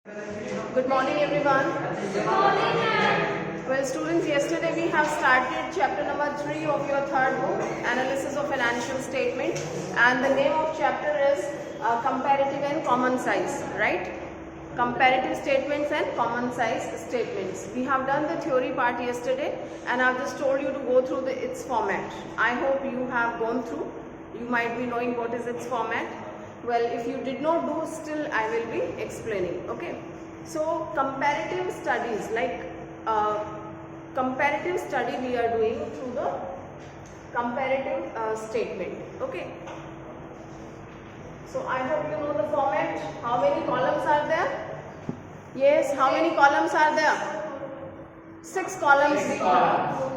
Good morning, everyone. Well, students, yesterday we have started chapter number 3 of your third book, Analysis of Financial Statement, and the name of chapter is Comparative and Common Size, right? Comparative statements and common size statements. We have done the theory part yesterday, and I've just told you to go through its format. I hope you have gone through. You might be knowing what is its format. Well, if you did not do, still I will be explaining. Okay. So comparative studies, like comparative study we are doing through the comparative statement. Okay. So I hope you know the format. How many columns are there? Yes. How many columns are there? 6 columns we have.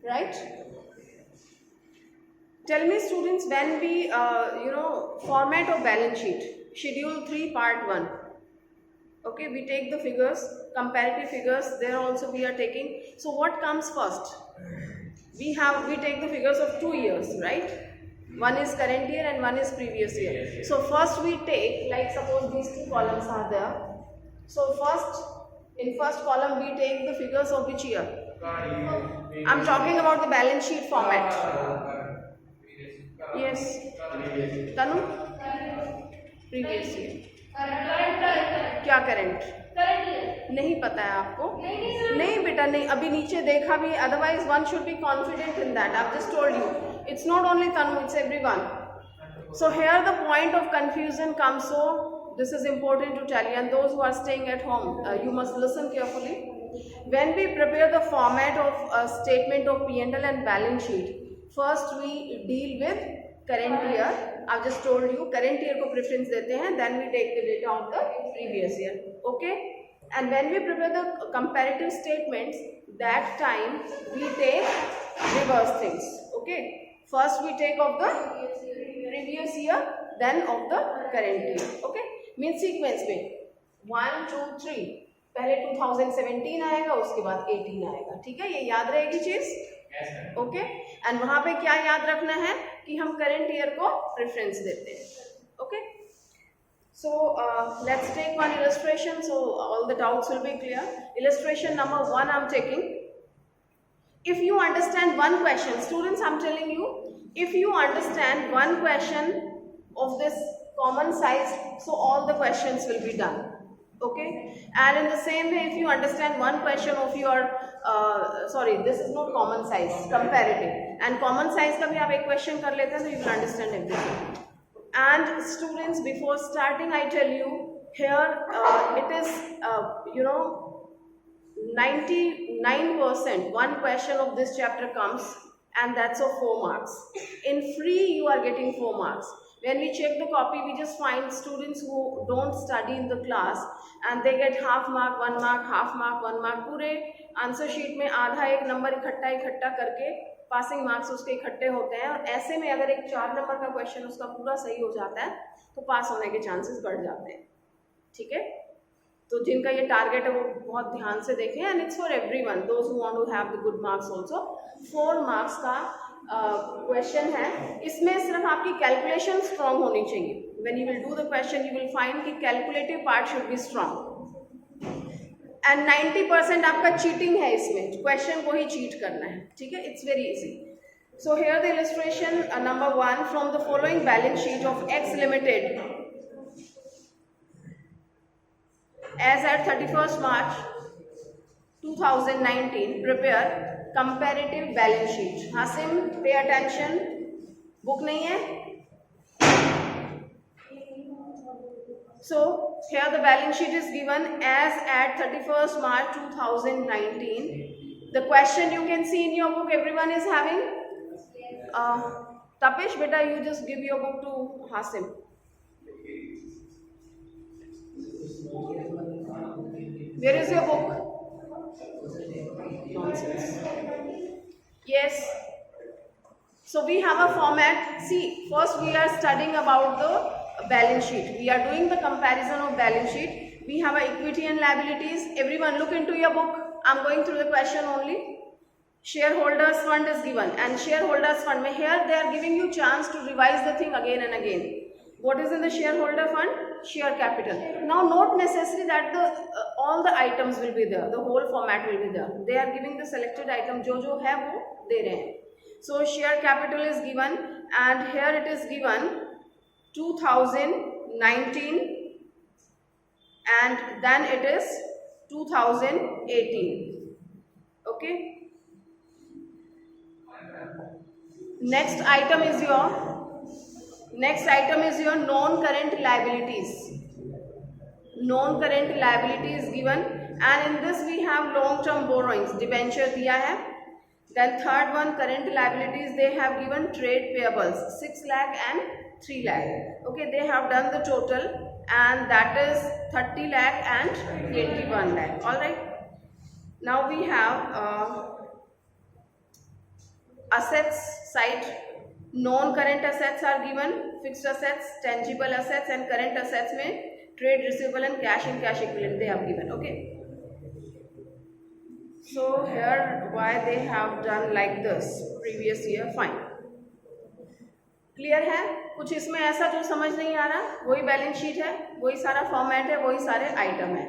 Right? Tell me, students, when we format of balance sheet, schedule 3 part 1. Okay, we take the figures, comparative figures, there also we are taking. So what comes first? We take the figures of 2 years, right? One is current year and one is previous year. So first we take, like suppose these 2 columns are there. So in first column we take the figures of which year? I'm talking about the balance sheet format. Yes. Tanu? Previous year. क्या current? नहीं पता है आपको? नहीं बेटा नहीं, अभी नीचे देखा भी, otherwise one should be confident in that. I've just told you. It's not only Tanu, it's everyone. So here the point of confusion comes, so this is important to tell you, and those who are staying at home, you must listen carefully. When we prepare the format of a statement of P&L and balance sheet, first we deal with current year. I've just told you current year को preference देते हैं, then we take the data of the previous year. Okay? And when we prepare the comparative statements, that time we take reverse things. Okay? First we take of the previous year, then of the current year. Okay? Means sequence में 1, 2, 3. पहले 2017 आएगा, उसके बाद 18 आएगा. ठीक है, ये याद रहेगी चीज. ओके, एंड वहां पे क्या याद रखना है कि हम करंट ईयर को प्रेफरेंस देते हैं. Okay, so let's take one illustration, so all the doubts will be clear. Illustration number 1 I am taking. If you understand one question, students, I'm telling you, if you understand one question of this common size, so all the questions will be done. Okay, and in the same way, if you understand one question of your this is not common size, comparative, and common size का भी आप एक question कर लेते हैं, so you will understand everything. And students, before starting, I tell you here it is 99% one question of this chapter comes, and that's of 4 marks. In free you are getting 4 marks. When we check the copy, we just find students who don't study in the class and they get half mark, 1 mark, half mark, 1 mark. पूरे answer sheet में आधा एक number इकट्ठा करके passing marks उसके इकट्ठे होते हैं, और ऐसे में अगर एक 4 नंबर का क्वेश्चन उसका पूरा सही हो जाता है तो पास होने के चांसेस बढ़ जाते हैं. ठीक है, तो जिनका ये टारगेट है वो बहुत ध्यान से देखें, and it's for everyone, those who want to have the good marks also. 4 marks का क्वेश्चन है. इसमें सिर्फ आपकी कैलकुलेशन स्ट्रांग होनी चाहिए. When you will do the question you will find कि calculative part should be strong, and 90% आपका cheating है इसमें, क्वेश्चन को ही चीट करना है. ठीक है, it's very easy. So here the illustration number 1, from the following balance sheet of x limited as at 31st March 2019, prepare comparative balance sheet. Hasim, pay attention. Book नहीं है? So here the balance sheet is given as at 31st March 2019. The question you can see in your book, everyone is having. Tapish, beta, you just give your book to Hasim. Where is your book? Nonsense. Yes. So we have a format. See, first we are studying about the balance sheet. We are doing the comparison of balance sheet. We have equity and liabilities. Everyone look into your book. I'm going through the question only. Shareholders fund is given, and shareholders fund, here they are giving you chance to revise the thing again and again. What is in the shareholder fund? Share capital. Now not necessary that all the items will be there, the whole format will be there. They are giving the selected item, जो है वो दे रहे हैं. So share capital is given, and here it is given 2019, and then it is 2018. Okay. Next item is your non-current liabilities. Non-current liabilities given, and in this we have long-term borrowings, debenture दिया है. Then third one, current liabilities, they have given trade payables 6 lakh and 3 lakh. Okay, they have done the total, and that is 30 lakh and 21 lakh. All right. Now we have assets side. Non-current assets are given, fixed assets, tangible assets, and current assets में trade receivable and cash and cash equivalent they have given. Okay. So here why they have done like this previous year, fine. Clear है? कुछ इसमें ऐसा जो समझ नहीं आ रहा? वही बैलेंस शीट है, वही सारा फॉर्मेट है, वही सारे आइटम है.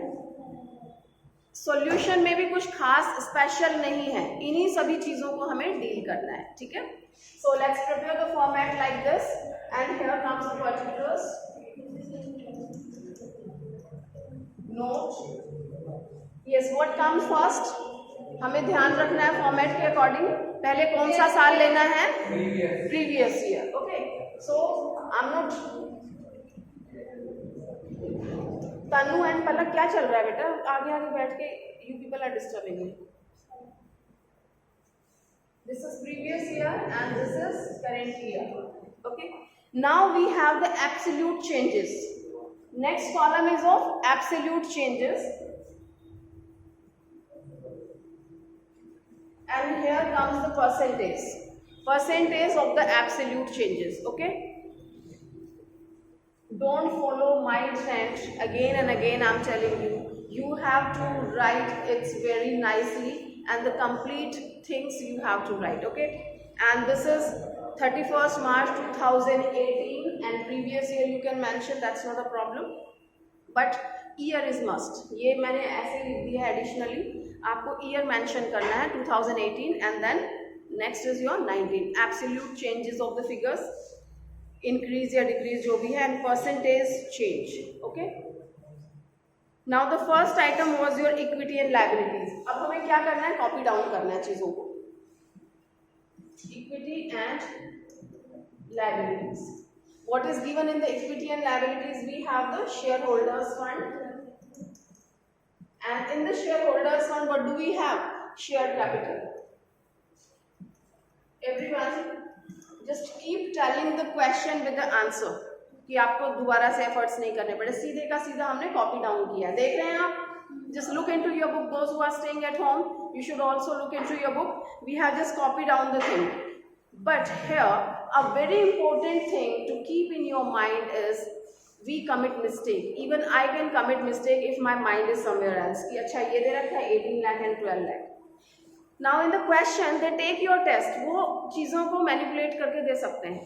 सॉल्यूशन में भी कुछ खास स्पेशल नहीं है, इन्हीं सभी चीजों को हमें डील करना है. ठीक है. So let's prepare the format like this, and here comes the particulars. Note. Yes, what comes first? हमें ध्यान रखना है फॉर्मेट के अकॉर्डिंग. पहले कौन सा साल लेना है? Previous year. Okay. So I am not. Tanu and Palak क्या चल रहा है बेटा? आगे आगे बैठ के you people are disturbing me. This is previous year and this is current year. Okay. Now we have the absolute changes. Next column is of absolute changes, and here comes the percentage of the absolute changes. Okay. Don't follow my trend again and again. I'm telling you, you have to write it very nicely, and the complete things you have to write. Okay. And this is 31st March 2018, and previous year you can mention, that's not a problem, but year is must. ये मैंने ऐसे लिख दिया है additionally. आपको year mention करना है 2018, and then next is your 19. Absolute changes of the figures, increase या डिक्रीज जो भी है, and percentage change. Okay. Now the first item was your equity and liabilities. अब हमें क्या करना है? कॉपी डाउन करना है चीजों को. Equity and liabilities. What is given in the equity and liabilities? We have the share holders fund. And in the shareholders fund, what do we have? Share capital. Everyone, just keep telling the question with the answer, कि आपको दोबारा से efforts नहीं करने पड़े. सीधे का सीधा हमने कॉपी डाउन किया. देख रहे हैं आप? Just look into your book. Those who are staying at home, you should also look into your book. We have just copied down the thing. But here, a very important thing to keep in your mind is, we commit mistake. Even I can commit mistake if my mind is somewhere else. कि अच्छा ये दे रखा है 18 lakh and 12 lakh. Now in the question they take your test. वो चीज़ों को manipulate करके दे सकते हैं.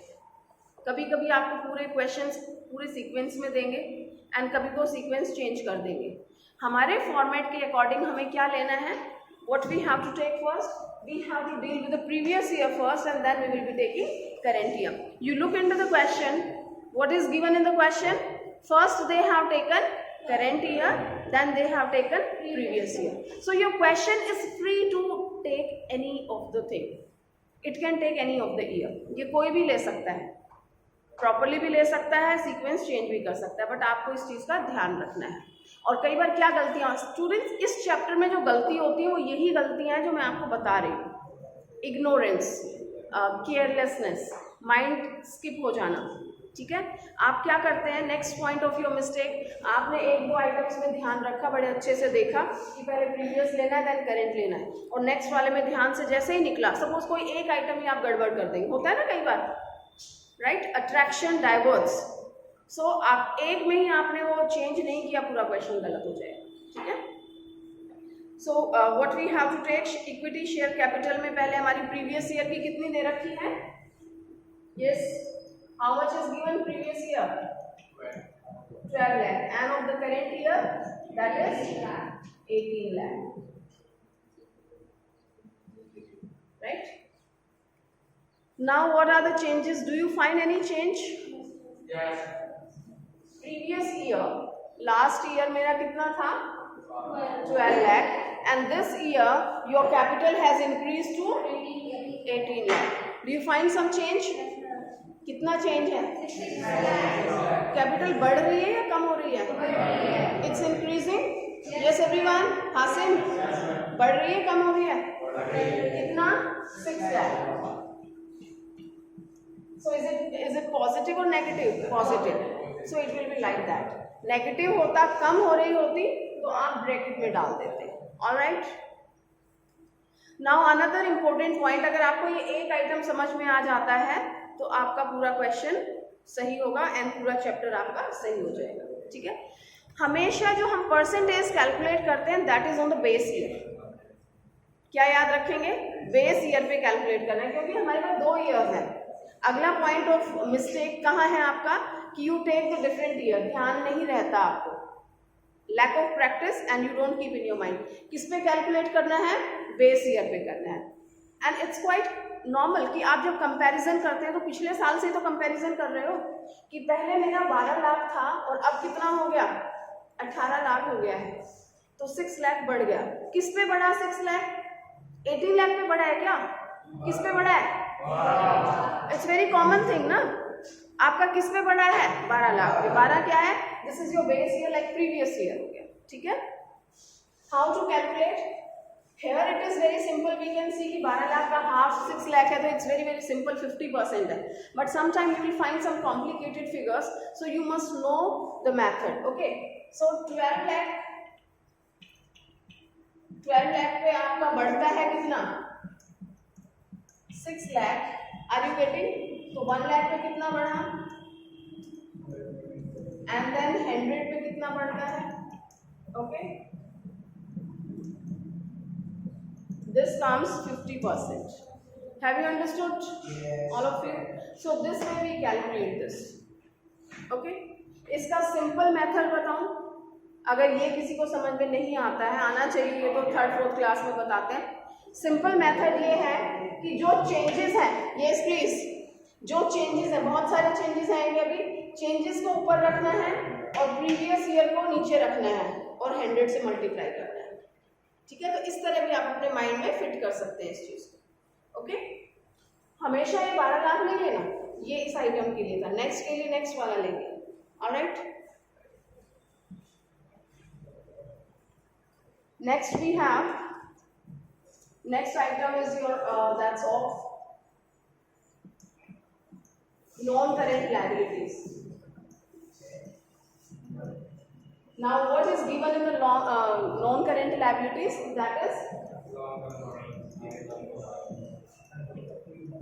कभी कभी आपको पूरे क्वेश्चंस पूरे सीक्वेंस में देंगे, एंड कभी वो सीक्वेंस चेंज कर देंगे. हमारे फॉर्मेट के अकॉर्डिंग हमें क्या लेना है? What we have to take first? We have to deal with the previous year first, and then we will be taking current year. You look into the question. What is given in the question? First they have taken current year, then they have taken previous year. So your question is free to take any of the thing. It can take any of the year. ये कोई भी ले सकता है, properly भी ले सकता है, सीक्वेंस चेंज भी कर सकता है, बट आपको इस चीज़ का ध्यान रखना है. और कई बार क्या गलतियाँ स्टूडेंट्स इस चैप्टर में जो गलती होती है वो यही गलतियाँ हैं जो मैं आपको बता रही हूँ. इग्नोरेंस, केयरलेसनेस, माइंड स्किप हो जाना. ठीक है. आप क्या करते हैं? Next point of your mistake, आपने एक दो आइटम्स में ध्यान रखा, बड़े अच्छे से देखा कि पहले प्रीवियस लेना है देन करेंट लेना है, और नेक्स्ट वाले में ध्यान से जैसे ही निकला, सपोज कोई एक आइटम ही आप गड़बड़ कर देंगे. होता है ना कई बार, राइट? Attraction diverts. सो आप एक में ही आपने वो चेंज नहीं किया, पूरा क्वेश्चन गलत हो जाएगा, ठीक है। So what we have to take, equity share capital में पहले हमारी प्रीवियस ईयर की कितनी दे रखी है? Yes, how much is given previous year? 12 lakh, and of the current year that is 18 lakh, right? Now what are the changes? Do you find any change? Yes. Previous year, last year मेरा कितना था? 12 lakh, and this year your capital has increased to 18 lakh. Do you find some change? कितना change है? Capital बढ़ रही है या कम हो रही है? It's increasing. Yes everyone, Hasim, बढ़ रही है कम हो रही है? कितना? 6 lakh. So is it positive or negative? Positive. So it will be like that. Negative होता, कम हो रही होती तो आप ब्रैकेट में डाल देते। Alright, now another important point, अगर आपको ये एक आइटम समझ में आ जाता है तो आपका पूरा क्वेश्चन सही होगा एंड पूरा चैप्टर आपका सही हो जाएगा, ठीक है। हमेशा जो हम परसेंटेज कैलकुलेट करते हैं that is on the base year. क्या याद रखेंगे? बेस ईयर पे कैलकुलेट करना है, क्योंकि हमारे पास 2 ईयर्स हैं। अगला पॉइंट ऑफ मिस्टेक कहाँ है आपका कि you take the different year, ध्यान नहीं रहता आपको, lack of practice and you don't keep in your mind. किस पे कैलकुलेट करना है? बेस ईयर पे करना है। एंड इट्स क्वाइट नॉर्मल कि आप जब कंपैरिजन करते हैं तो पिछले साल से तो कंपैरिजन कर रहे हो कि पहले मेरा 12 लाख था और अब कितना हो गया? 18 लाख हो गया है, तो 6 लाख बढ़ गया। किस पे बढ़ा 6 लाख? 18 लाख पे बढ़ा है क्या? किस पे बढ़ा है? इट्स वेरी कॉमन थिंग ना। आपका किस पे बढ़ा है? 12 लाख पे। 12 क्या है? This is your base year, like previous year हो गया, ठीक है। How to calculate? Here it is very simple, we can see कि 12 लाख का हाफ 6 लाख है, तो it's very simple, 50% है। But sometimes you will find some complicated figures, so you must know the method, okay? So 12 lakh पे आपका बढ़ता है कितना? 6 लाख, are you getting? तो 1 लाख पे कितना बढ़ा? And then 100 पे कितना बढ़ता है? Okay? This comes 50%. Have you understood? Yes. All of you? So this way we calculate this. Okay? इसका सिंपल मेथड बताऊं? अगर ये किसी को समझ में नहीं आता है, आना चाहिए, ये तो 3rd 4th क्लास में बताते हैं। सिंपल मेथड ये है कि जो चेंजेस हैं, यस प्लीज, जो चेंजेस हैं, बहुत सारे चेंजेस आएंगे अभी, चेंजेस को ऊपर रखना है और प्रीवियस ईयर को नीचे रखना है और 100 से मल्टीप्लाई करना है, ठीक है। तो इस तरह भी आप अपने माइंड में फिट कर सकते हैं इस चीज को, ओके। हमेशा ये 12 लाख नहीं लेना, ये इस आइटम के लिए था, नेक्स्ट के लिए नेक्स्ट वाला लेंगे, alright. Next we have, next item is your that's of non current liabilities. Now what is given in the non-current liabilities? That is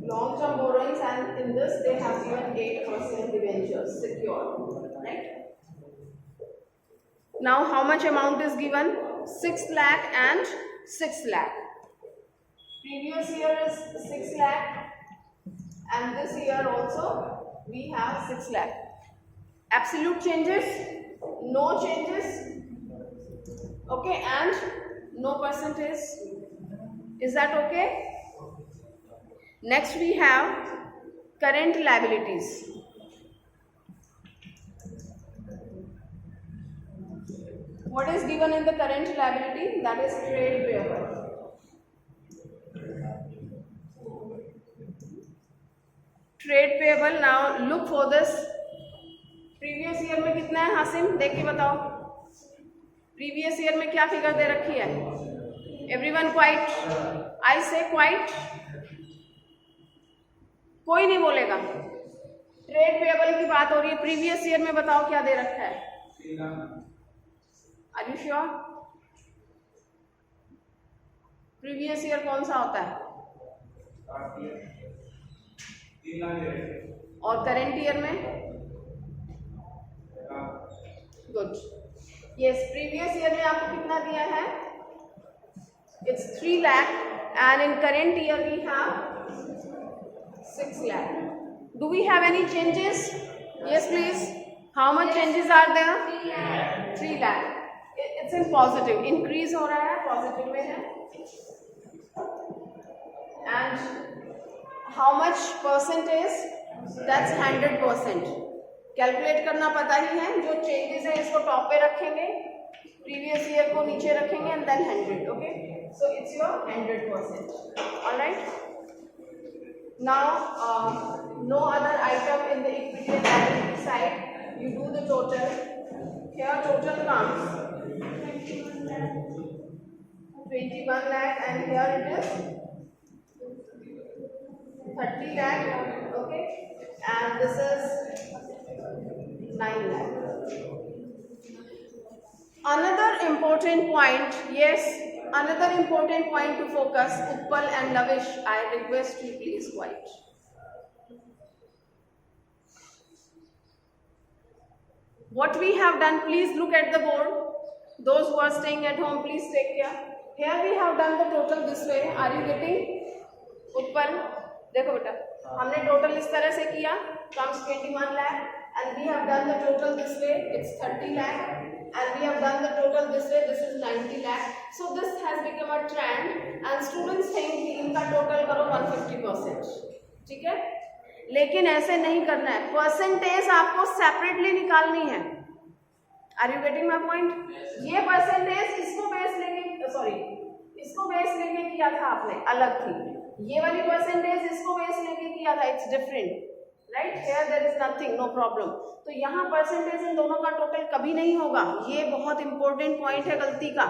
long-term borrowings, and in this they have given 8% debentures secured, right? Now how much amount is given? 6 lakh and 6 lakh. Previous year is 6 lakh and this year also we have 6 lakh. Absolute changes? No changes, okay, and no percentage. Is that okay? Next we have current liabilities. What is given in the current liability? That is trade payable. Trade payable. Now look for this. Previous year में कितना है हासिम? देख के बताओ, previous year में क्या figure दे रखी है? Everyone quite? आई से क्वाइट? कोई नहीं बोलेगा। ट्रेड पेएबल की बात हो रही है, प्रीवियस ईयर में बताओ क्या दे रखा है? Are you sure? Previous year कौन सा होता है? और करेंट ईयर में गुड। यस, प्रीवियस ईयर में आपको कितना दिया है? It's 3 lakh and in current year we have 6 lakh. Do we have any changes? Yes please. How much changes are there? 3 lakh. It's in positive, increase हो रहा है, पॉजिटिव में है. And how much percentage? That's 100%. Calculate करना पता ही है. जो चेंजेस है इसको टॉप पे रखेंगे, प्रीवियस ईयर को नीचे रखेंगे and then 100. Okay, so it's your 100%. Alright. Now no other item in the equity and liability side. You do the total. Here total comes 21 lakh and here it is 30 lakh. Okay, and this is 9 lakh. Another important point, yes, another important point to focus. Uppal and Lavish, I request you please quiet. What we have done, please look at the board. Those who are staying at home, please take care. Here we have done the total this way. Are you getting? Uppal, देखो बेटा, हमने total इस तरह से किया, comes 21 lakh, and we have done the total this way. It's 30 lakh, and we have done the total this way. This is 90 lakh. So this has become a trend, and students think कि इनका total करो 150%. ठीक है? लेकिन ऐसे नहीं करना है. परसेंटेज आपको सेपरेटली निकालनी है. Are you getting my point? ये परसेंटेज इसको बेस लेके, सॉरी, इसको बेस लेके किया था आपने, अलग थी. ये वाली परसेंटेज इसको बेस लेके किया था. It's different, right? Here there is nothing, no problem. तो यहाँ परसेंटेज इन दोनों का टोटल कभी नहीं होगा. ये बहुत इंपॉर्टेंट पॉइंट है गलती का.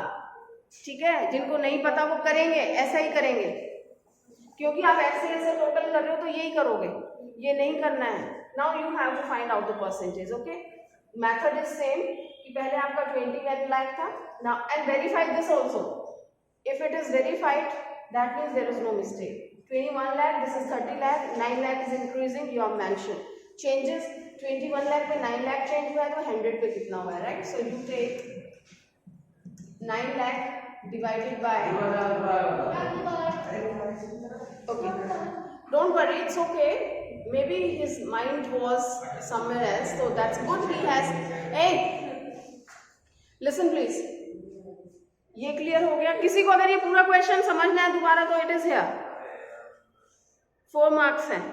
ठीक है? जिनको नहीं पता वो करेंगे, ऐसा ही करेंगे, क्योंकि आप ऐसे ऐसे टोटल कर रहे हो तो यही करोगे. ये नहीं करना है. Now you have to find out the percentage. Okay, method is same कि पहले आपका 21 लाख था. Now and verify this also. If it is verified that means there is no mistake. 21 lakh, this is 30 lakh, 9 lakh is increasing. You have mentioned changes. 21 lakh पे 9 lakh change हुआ है तो 100 पे कितना हुआ है, right? So you take 9 lakh divided by, okay, don't worry, it's okay. Maybe his mind was somewhere else, so that's good. He has, hey, listen please. ये clear हो गया? किसी को अगर ये पूरा क्वेश्चन समझना है दोबारा तो इट इज हियर. 4 मार्क्स हैं,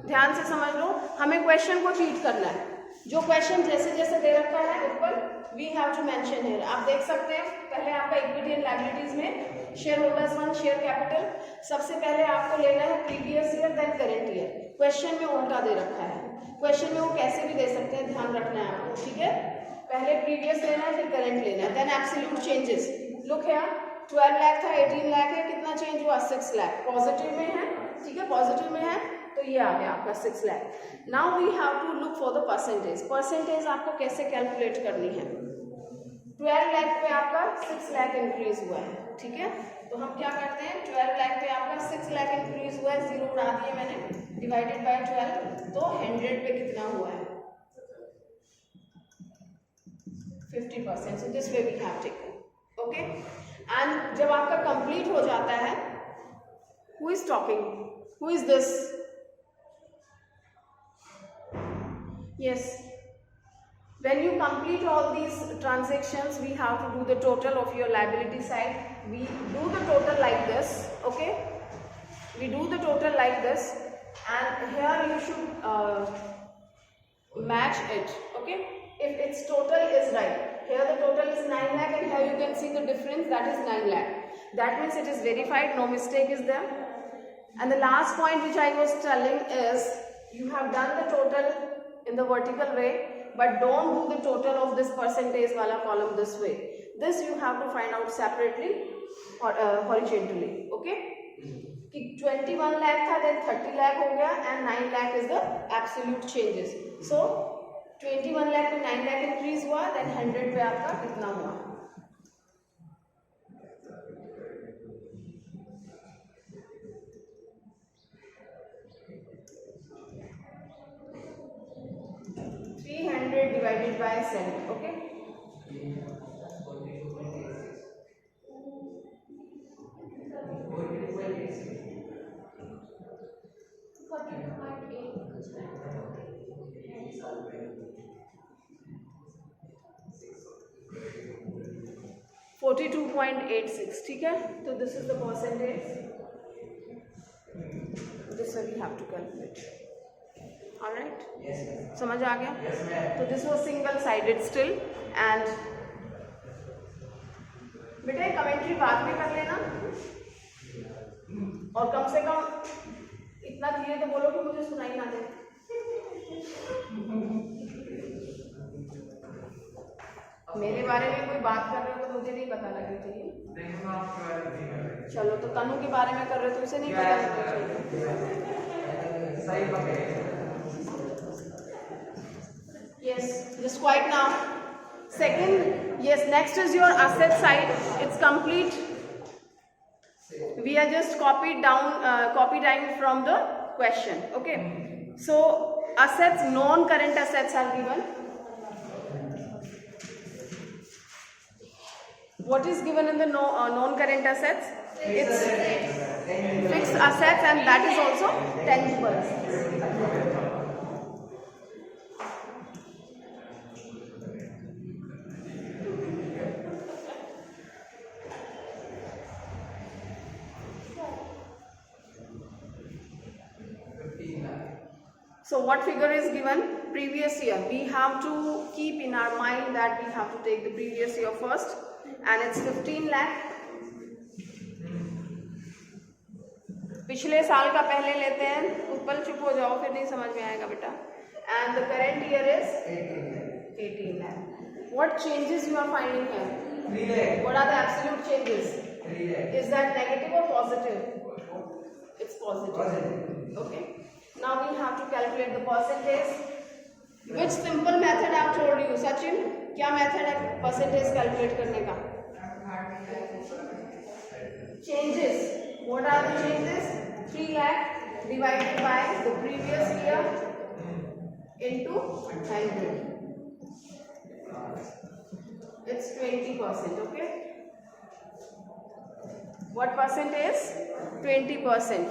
ध्यान से समझ लो. हमें क्वेश्चन को चीट करना है. जो क्वेश्चन जैसे जैसे दे रखा है ऊपर, we have to mention here. आप देख सकते हैं पहले आपका इक्विटी एंड लायबिलिटीज में share holders fund, share capital, सबसे पहले आपको लेना है previous year then current year. Question में उल्टा दे रखा है. क्वेश्चन में वो कैसे भी दे सकते हैं, ध्यान रखना है आपको. ठीक है? पहले प्रीवियस लेना है, फिर करेंट लेना है, then absolute changes. Look here, 12 lakh था, 18 लाख है, कितना चेंज हुआ? 6 लाख. पॉजिटिव में है. ठीक है? पॉजिटिव में है तो ये आ गया आपका 6 lakh. Now we have to look for the percentage. Percentage आपको कैसे कैलकुलेट करनी है? 12 लाख पे आपका 6 लाख इंक्रीज हुआ है. ठीक है? तो हम क्या करते हैं, 12 लाख पे आपका 6 लाख इंक्रीज हुआ है, 0 उड़ा दिए मैंने, डिवाइडेड बाय 12, तो 100 पे कितना हुआ है? 50%. So this way we have taken. Okay, and जब आपका कंप्लीट हो जाता है, who is talking? Who is this? Yes, when you complete all these transactions, we have to do the total of your liability side. We do the total like this. Okay, we do the total like this, and here you should match it. Okay, if its total is right, here the total is 9 lakh and here you can see the difference, that is 9 lakh. That means it is verified, no mistake is there. And the last point which I was telling is, you have done the total in the vertical way, but don't do the total of this percentage wala column this way. This you have to find out separately or horizontally. Okay, कि 21 lakh था, then 30 lakh हो गया, and 9 lakh is the absolute changes. So 21 lakh पे 9 lakh increase हुआ, then 100 पे आपका कितना हुआ? 300 100 divided by 7. Okay. (42.86). ठीक है, तो this is the percentage, this we have to calculate. Alright, समझ आ गया? तो this was single sided still. And बेटा कमेंट्री बाद में कर लेना, और कम से कम इतना धीरे तो बोलो कि मुझे सुनाई ना दे. मेरे बारे में कोई बात कर रहे हो तो मुझे नहीं पता लगनी चाहिए. चलो, तो तनु के बारे में कर रहे हो तो उसे नहीं पता लगना चाहिए. Yes, just quiet now. Second, yes, next is your asset side. It's complete. We are just copied down from the question. Okay. So assets, non-current assets are given. What is given in the non-current assets? It's fixed assets, and that is also tangible assets. So what figure is given? Previous year. We have to keep in our mind that we have to take the previous year first, and it's 15 lakh. पिछले साल का पहले लेते हैं. ऊपर चुप हो जाओ, फिर नहीं समझ में आएगा बेटा. And the current year is 18 lakh. What changes you are finding here? 3 lakh. What are the absolute changes? 3 lakh. Is that negative or positive? It's positive. Okay. Now we have to calculate the percentage. Which simple method I have told you, Sachin? क्या method है percentage calculate करने का? Changes. What are the changes? 3 lakh divided by the previous year into 100. It's 20%. Okay. What percent is? 20%.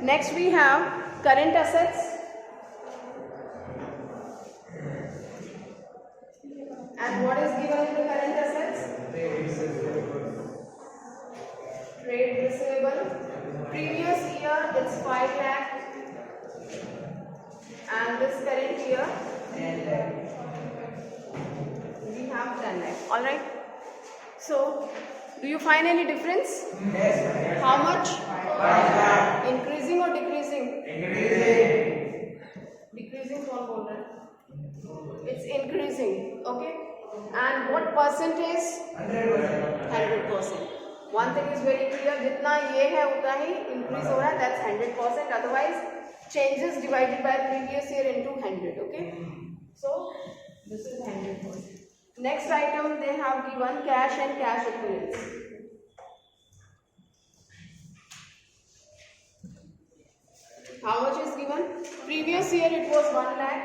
Next we have current assets, and what is given in the current assets? Trade receivable. Previous year it's 5 lakh, and this current year 10 lakh. we have 10 lakh. All right. So do you find any difference? Yes. How much? 5 lakh. Increasing or decreasing? Increasing. Decreasing कौन बोल रहा है? It's increasing. Okay. And what percentage? 100%. 100%. One thing is very clear, जितना ये है उतना ही increase हो रहा है, that's 100%. Otherwise, changes divided by previous year into 100. Okay. So this is 100%. Next item they have given cash and cash equivalents. How much is given? Previous year it was 1 lakh,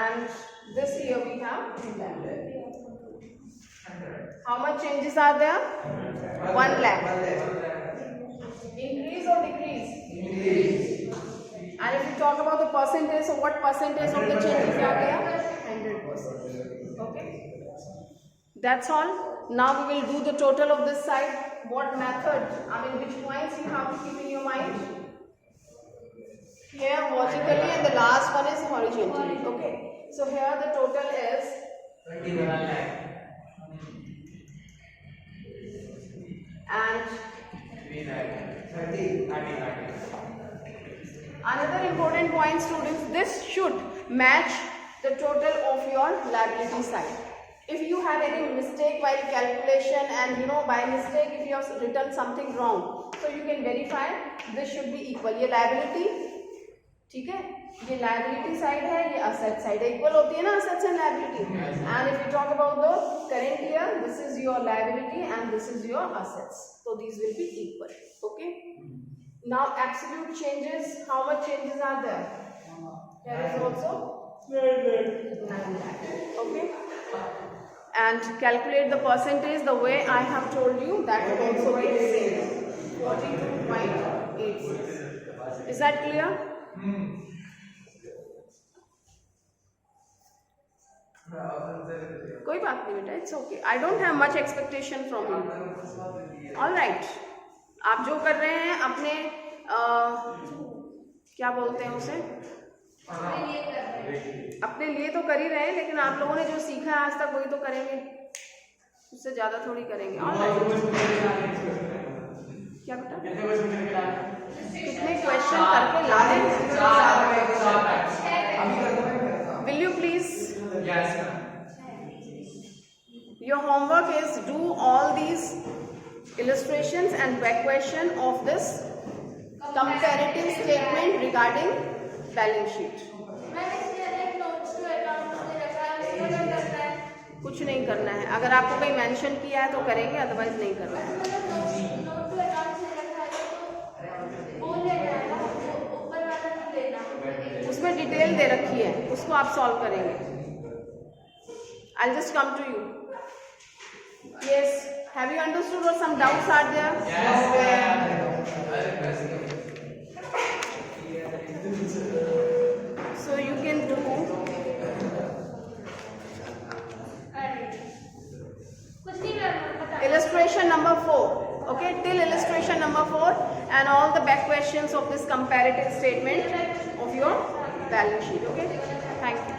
and this year we have 2 lakh. How much changes are there? 1 lakh. Increase or decrease? Increase. And if we talk about the percentage, so what percentage of the changes are there? 100%. Okay. That's all. Now we will do the total of this side. What method? I mean, which points you have to keep in your mind? Here vertically, and the last one is horizontally. Okay. So here the total is 21 lakh. and 3 lakh. 30. another important point, students, this should match the total of your liability side. If you have any mistake while calculation, and by mistake if you have written something wrong, so you can verify this should be equal. ये liability, ठीक है, ये liability side है, ये asset side है, equal होती है ना assets and liability. And if you talk about the current year, this is your liability and this is your assets, so these will be equal. Okay. Now absolute changes, how much changes are there? There is also 9 lakh. Okay. And calculate the percentage the way I have told you. That would also be the same. 42.86. Is that clear? कोई बात नहीं बेटा, it's okay. I don't have much expectation from you. All right. आप जो कर रहे हैं अपने क्या बोलते हैं उसे, अपने लिए तो कर ही रहे हैं, लेकिन आप लोगों ने जो सीखा है आज तक वही तो करेंगे, उससे ज्यादा थोड़ी करेंगे. All right. क्या बेटा, कितने क्वेश्चन करके ला दें? Will you please? Yes. Your homework is do all these illustrations and back question of this comparative statement regarding balance sheet. कुछ नहीं करना है. अगर आपको कहीं मेंशन किया है तो करेंगे, अदरवाइज नहीं करना है. उसमें डिटेल दे रखी है, उसको आप सॉल्व करेंगे. I'll just come to you. Yes. Have you understood or some doubts are there? Yes. So you can do illustration number 4. Okay, till illustration number 4 and all the back questions of this comparative statement of your balance sheet. Okay, thank you.